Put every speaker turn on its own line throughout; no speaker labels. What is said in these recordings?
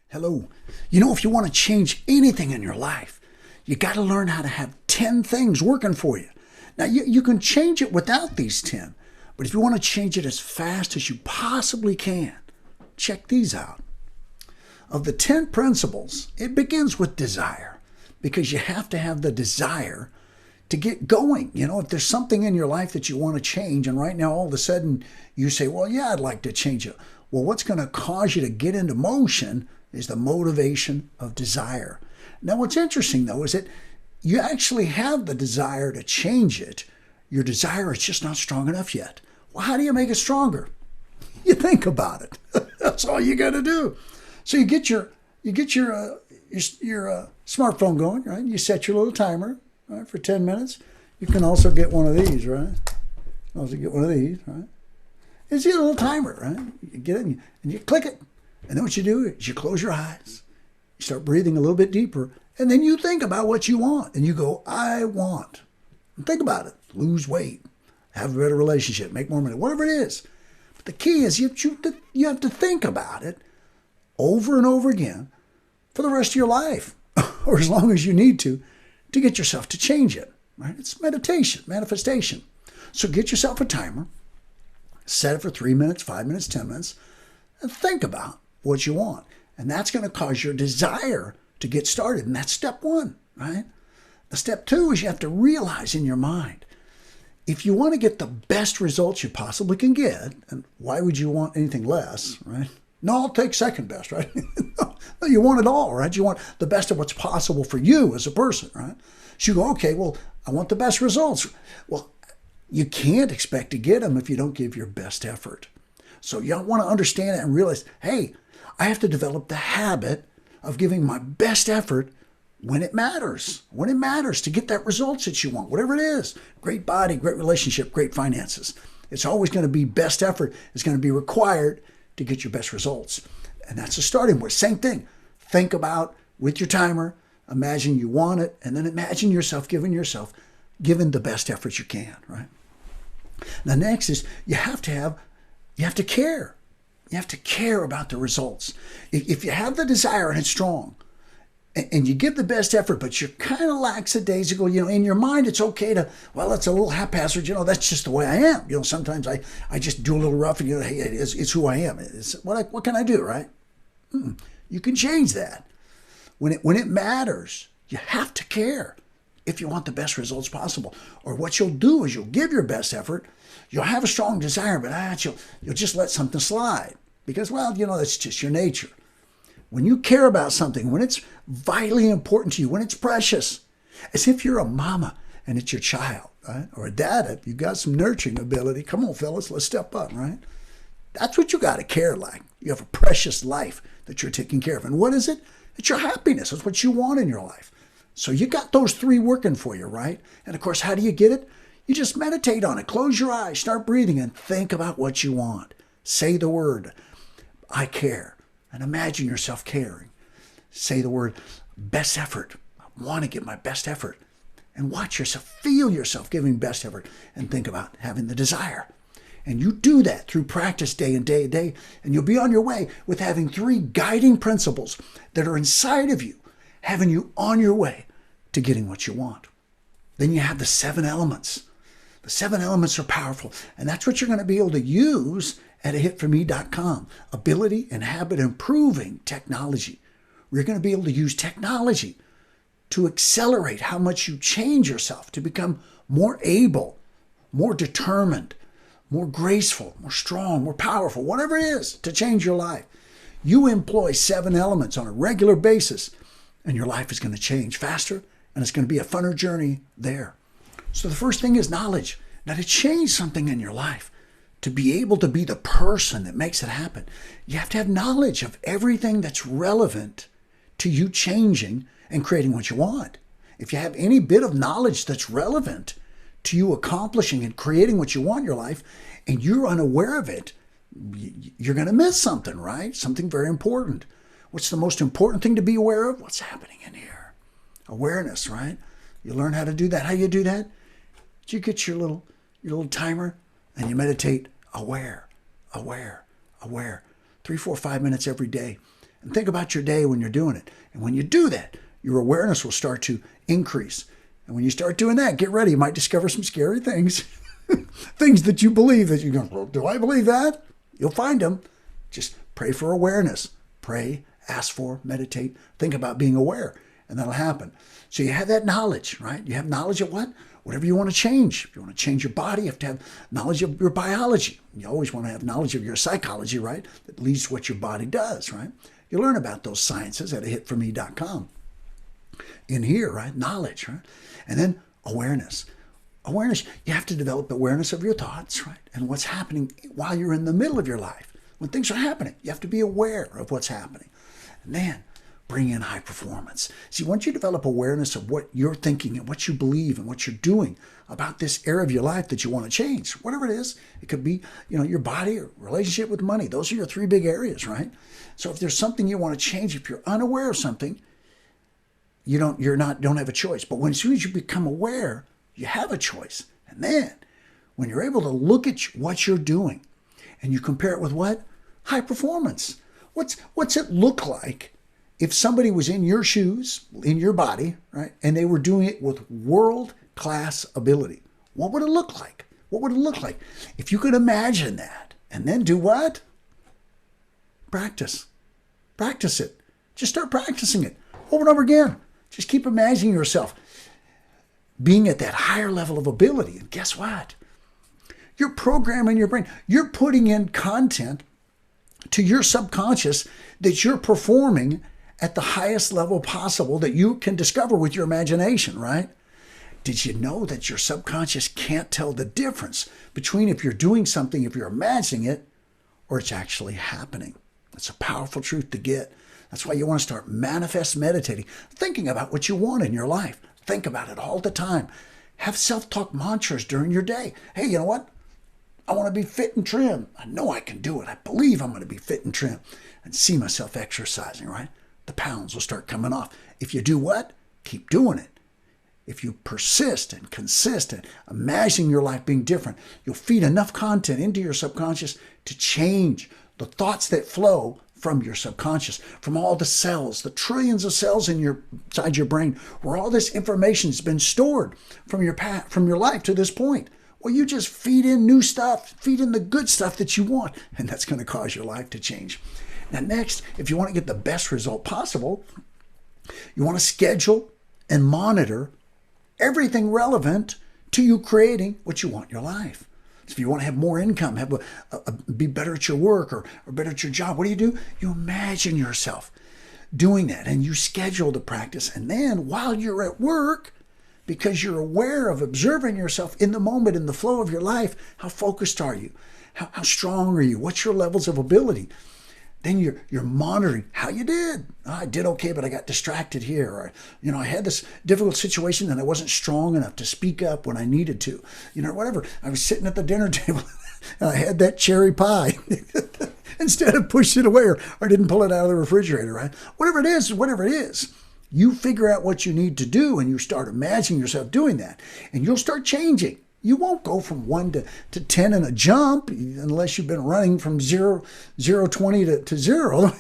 Hello. If you want to change anything in your life, you got to learn how to have 10 things working for you. Now, you can change it without these 10, but if you want to change it as fast as you possibly can, check these out. Of the 10 principles, it begins with desire, because you have to have the desire to get going. If there's something in your life that you want to change, and right now all of a sudden you say, well, yeah, I'd like to change it. Well, what's going to cause you to get into motion is the motivation of desire. Now, what's interesting, though, is that you actually have the desire to change it. Your desire is just not strong enough yet. Well, how do you make it stronger? You think about it. That's all you got to do. So you get your smartphone going, right? You set your little timer, right, for 10 minutes. You can also get one of these, right? Also get one of these, right? It's your little timer, right? You get it and you click it. And then what you do is you close your eyes, you start breathing a little bit deeper, and then you think about what you want. And you go, I want. And think about it. Lose weight, have a better relationship, make more money, whatever it is. But the key is you have to think about it over and over again for the rest of your life, or as long as you need to get yourself to change it. Right? It's meditation, manifestation. So get yourself a timer, set it for 3 minutes, 5 minutes, 10 minutes, and think about what you want. And that's going to cause your desire to get started. And that's step one, right? Now, step two is you have to realize in your mind, if you want to get the best results you possibly can get, and why would you want anything less, right? No, I'll take second best, right? No, you want it all, right? You want the best of what's possible for you as a person, right? So you go, okay, well, I want the best results. Well, you can't expect to get them if you don't give your best effort. So you want to understand that and realize, hey, I have to develop the habit of giving my best effort when it matters to get that results that you want, whatever it is. Great body, great relationship, great finances. It's always going to be best effort is going to be required to get your best results. And that's the starting point. Same thing. Think about with your timer, imagine you want it, and then imagine yourself giving the best effort you can, right? Now, next is you have to care. You have to care about the results. If you have the desire and it's strong, and you give the best effort, but you're kind of lackadaisical, in your mind, it's okay to, well, it's a little haphazard, that's just the way I am. Sometimes I just do a little rough and, hey, it's who I am. It's what can I do, right? You can change that. When it matters, you have to care if you want the best results possible. Or what you'll do is you'll give your best effort, you'll have a strong desire, but you'll just let something slide. Because, well, that's just your nature. When you care about something, when it's vitally important to you, when it's precious, as if you're a mama and it's your child, right? Or a dad, if you've got some nurturing ability, come on, fellas, let's step up, right? That's what you got to care like. You have a precious life that you're taking care of. And what is it? It's your happiness. It's what you want in your life. So you got those three working for you, right? And of course, how do you get it? You just meditate on it. Close your eyes, start breathing, and think about what you want. Say the word, I care, and imagine yourself caring. Say the word, best effort. I want to give my best effort. And watch yourself, feel yourself giving best effort, and think about having the desire. And you do that through practice day and day, and you'll be on your way with having 3 guiding principles that are inside of you, having you on your way to getting what you want. Then you have the 7 elements. The 7 elements are powerful, and that's what you're going to be able to use at ahitforme.com. Ability and habit improving technology. We're going to be able to use technology to accelerate how much you change yourself to become more able, more determined, more graceful, more strong, more powerful, whatever it is to change your life. You employ 7 elements on a regular basis, and your life is going to change faster, and it's going to be a funner journey there. So the first thing is knowledge. Now, to change something in your life, to be able to be the person that makes it happen, you have to have knowledge of everything that's relevant to you changing and creating what you want. If you have any bit of knowledge that's relevant to you accomplishing and creating what you want in your life, and you're unaware of it, you're going to miss something, right? Something very important. What's the most important thing to be aware of? What's happening in here? Awareness, right? You learn how to do that. How you do that? You get your little timer and you meditate aware, aware, aware. 3, 4, 5 minutes every day. And think about your day when you're doing it. And when you do that, your awareness will start to increase. And when you start doing that, get ready. You might discover some scary things. Things that you believe that you go, well, do I believe that? You'll find them. Just pray for awareness. Pray, ask for, meditate, think about being aware, and that'll happen. So you have that knowledge, right? You have knowledge of what? Whatever you want to change. If you want to change your body, you have to have knowledge of your biology. You always want to have knowledge of your psychology, right? That leads to what your body does, right? You learn about those sciences at ahitforme.com. In here, right? Knowledge, right? And then awareness. Awareness, you have to develop awareness of your thoughts, right? And what's happening while you're in the middle of your life. When things are happening, you have to be aware of what's happening. And then bring in high performance. See, once you develop awareness of what you're thinking and what you believe and what you're doing about this area of your life that you want to change, whatever it is, it could be, your body or relationship with money. Those are your 3 big areas, right? So if there's something you want to change, if you're unaware of something, you don't have a choice. But as soon as you become aware, you have a choice. And then when you're able to look at what you're doing and you compare it with what? High performance. What's it look like if somebody was in your shoes, in your body, right? And they were doing it with world-class ability? What would it look like? What would it look like? If you could imagine that and then do what? Practice. Practice it. Just start practicing it over and over again. Just keep imagining yourself being at that higher level of ability. And guess what? You're programming your brain. You're putting in content to your subconscious that you're performing at the highest level possible that you can discover with your imagination, right? Did you know that your subconscious can't tell the difference between if you're doing something, if you're imagining it, or it's actually happening? It's a powerful truth to get. That's why you want to start manifest meditating, thinking about what you want in your life. Think about it all the time. Have self-talk mantras during your day. Hey, you know what? I want to be fit and trim. I know I can do it. I believe I'm going to be fit and trim. And see myself exercising, right? The pounds will start coming off. If you do what? Keep doing it. If you persist and consist and imagine your life being different, you'll feed enough content into your subconscious to change the thoughts that flow from your subconscious, from all the cells, the trillions of cells inside your brain, where all this information has been stored from your life to this point. Well, you just feed in new stuff, feed in the good stuff that you want, and that's going to cause your life to change. Now, next, if you want to get the best result possible, you want to schedule and monitor everything relevant to you creating what you want in your life. So if you want to have more income, be better at your work or better at your job, what do? You imagine yourself doing that and you schedule the practice. And then while you're at work, because you're aware of observing yourself in the moment, in the flow of your life, how focused are you? How strong are you? What's your levels of ability? Then you're monitoring how you did. Oh, I did okay, but I got distracted here. Or, I had this difficult situation and I wasn't strong enough to speak up when I needed to. Whatever. I was sitting at the dinner table and I had that cherry pie instead of pushed it away or didn't pull it out of the refrigerator, right? Whatever it is. You figure out what you need to do and you start imagining yourself doing that. And you'll start changing. You won't go from 1 to 10 in a jump unless you've been running from 0, 20 to 0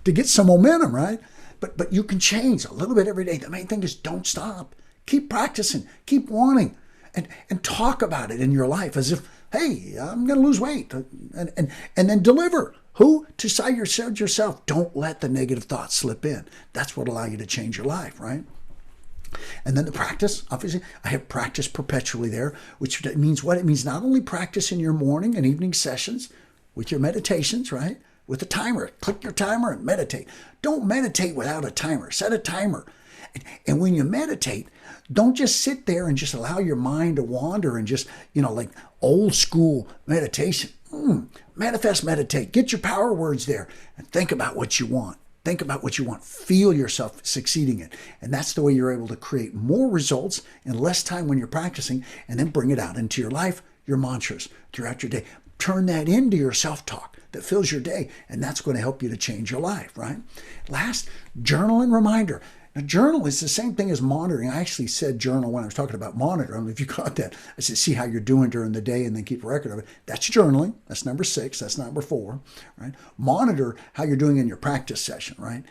to get some momentum, right? But you can change a little bit every day. The main thing is don't stop. Keep practicing. Keep wanting. And talk about it in your life as if, hey, I'm going to lose weight. And then deliver. Who? To say yourself. Don't let the negative thoughts slip in. That's what will allow you to change your life, right? And then the practice, obviously, I have practice perpetually there, which means what? It means not only practice in your morning and evening sessions with your meditations, right? With a timer. Click your timer and meditate. Don't meditate without a timer. Set a timer. And when you meditate, don't just sit there and just allow your mind to wander and just, like old school meditation. Manifest meditate. Get your power words there and think about what you want. Think about what you want. Feel yourself succeeding in. And that's the way you're able to create more results in less time when you're practicing and then bring it out into your life, your mantras throughout your day. Turn that into your self-talk that fills your day, and that's going to help you to change your life, right? Last, journal and reminder. Now, journal is the same thing as monitoring. I actually said journal when I was talking about monitor. I don't know if you caught that. I said, see how you're doing during the day and then keep a record of it. That's journaling. That's number 6. That's number 4, right? Monitor how you're doing in your practice session, right?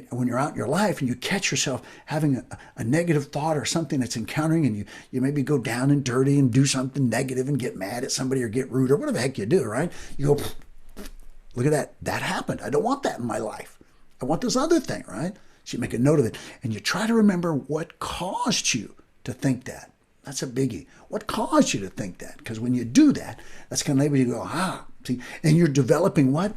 When you're out in your life and you catch yourself having a negative thought or something that's encountering, and you maybe go down and dirty and do something negative and get mad at somebody or get rude or whatever the heck you do, right? You go, look at that. That happened. I don't want that in my life. I want this other thing, right? So you make a note of it, and you try to remember what caused you to think that. That's a biggie. What caused you to think that? Because when you do that, that's going to enable you to go, see, and you're developing what?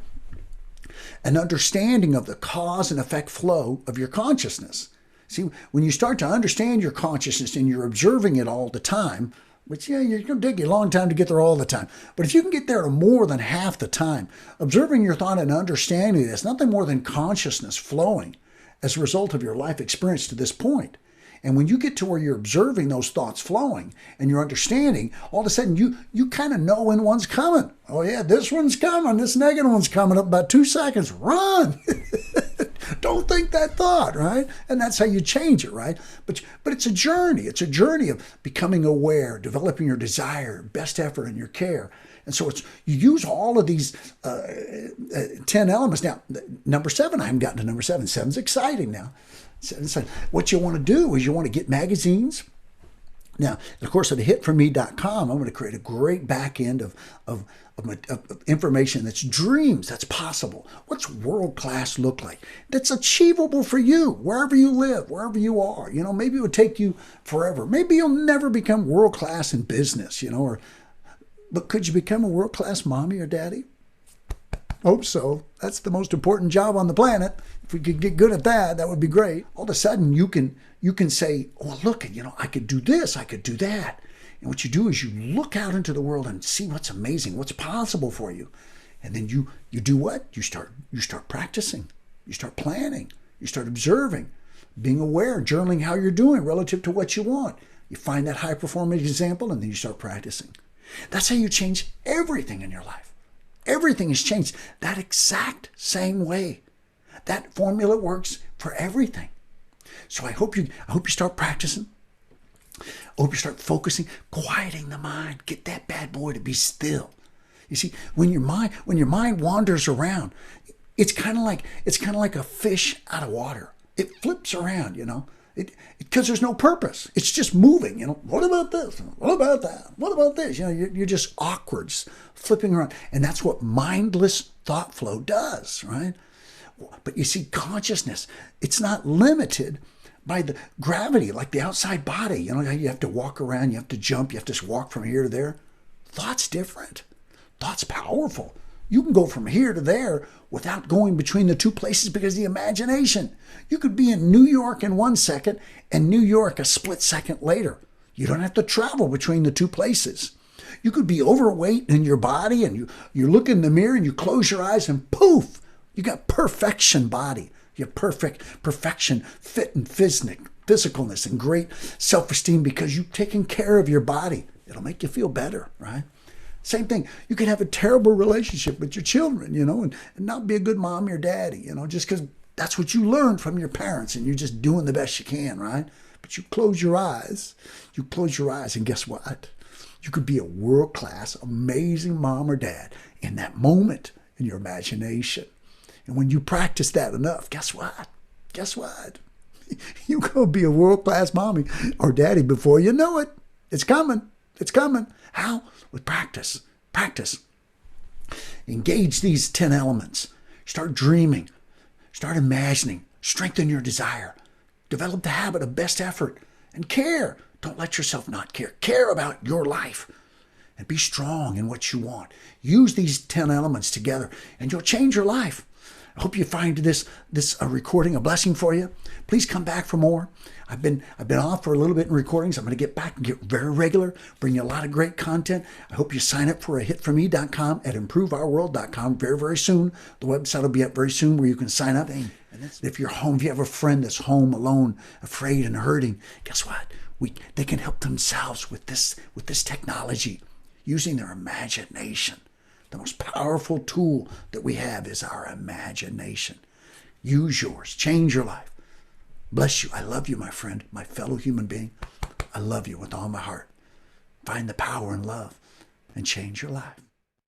An understanding of the cause and effect flow of your consciousness. See, when you start to understand your consciousness and you're observing it all the time, which, yeah, you're going to take you a long time to get there all the time. But if you can get there to more than half the time, observing your thought and understanding this, nothing more than consciousness flowing as a result of your life experience to this point. And when you get to where you're observing those thoughts flowing and you're understanding, all of a sudden you kind of know when one's coming. Oh yeah, this one's coming. This negative one's coming up about 2 seconds. Run! Don't think that thought, right? And that's how you change it, right? But it's a journey. It's a journey of becoming aware, developing your desire, best effort, and your care. And so you use all of these 10 elements. Now, number 7, I haven't gotten to number 7. 7's exciting now. So what you want to do is you want to get magazines. Now, of course, at hitforme.com, I'm going to create a great back end of information that's dreams, that's possible. What's world-class look like? That's achievable for you, wherever you live, wherever you are. You know, maybe it would take you forever. Maybe you'll never become world-class in business, you know, but could you become a world-class mommy or daddy? Hope so. That's the most important job on the planet. If we could get good at that, that would be great. All of a sudden, you can say, oh, look, you know, I could do this, I could do that. And what you do is you look out into the world and see what's amazing, what's possible for you. And then you do what? You start practicing. You start planning. You start observing, being aware, journaling how you're doing relative to what you want. You find that high-performing example, and then you start practicing. That's how you change everything in your life. Everything is changed that exact same way. That formula works for everything. So I hope you start practicing. I hope you start focusing, quieting the mind. Get that bad boy to be still. You see, when your mind wanders around, it's kind of like a fish out of water. It flips around, you know. Because there's no purpose. It's just moving, you know. What about this? What about that? What about this? You know, you're just awkward, flipping around. And that's what mindless thought flow does, right? But you see, consciousness, it's not limited by the gravity, like the outside body. You know, you have to walk around, you have to jump, you have to walk from here to there. Thought's different. Thought's powerful. You can go from here to there without going between the two places because of the imagination. You could be in New York in 1 second and New York a split second later. You don't have to travel between the two places. You could be overweight in your body and you look in the mirror and you close your eyes and poof, you got perfection body. You have perfection, fit and physicalness and great self-esteem because you've taken care of your body. It'll make you feel better, right? Same thing. You can have a terrible relationship with your children, you know, and not be a good mom or daddy, you know, just because that's what you learned from your parents and you're just doing the best you can, right? But you close your eyes, and guess what? You could be a world-class, amazing mom or dad in that moment in your imagination. And when you practice that enough, guess what? You're going to be a world-class mommy or daddy before you know it. It's coming. How? With practice. Engage these 10 elements. Start dreaming. Start imagining. Strengthen your desire. Develop the habit of best effort. And care. Don't let yourself not care. Care about your life. And be strong in what you want. Use these 10 elements together and you'll change your life. I hope you find this recording a blessing for you. Please come back for more. I've been off for a little bit in recordings. I'm going to get back and get very regular, bring you a lot of great content. I hope you sign up for hitforme.com at improveourworld.com very, very soon. The website will be up very soon where you can sign up. And if you're home, if you have a friend that's home alone, afraid and hurting, guess what? They can help themselves with this technology using their imagination. The most powerful tool that we have is our imagination. Use yours. Change your life. Bless you. I love you, my friend, my fellow human being. I love you with all my heart. Find the power in love and change your life.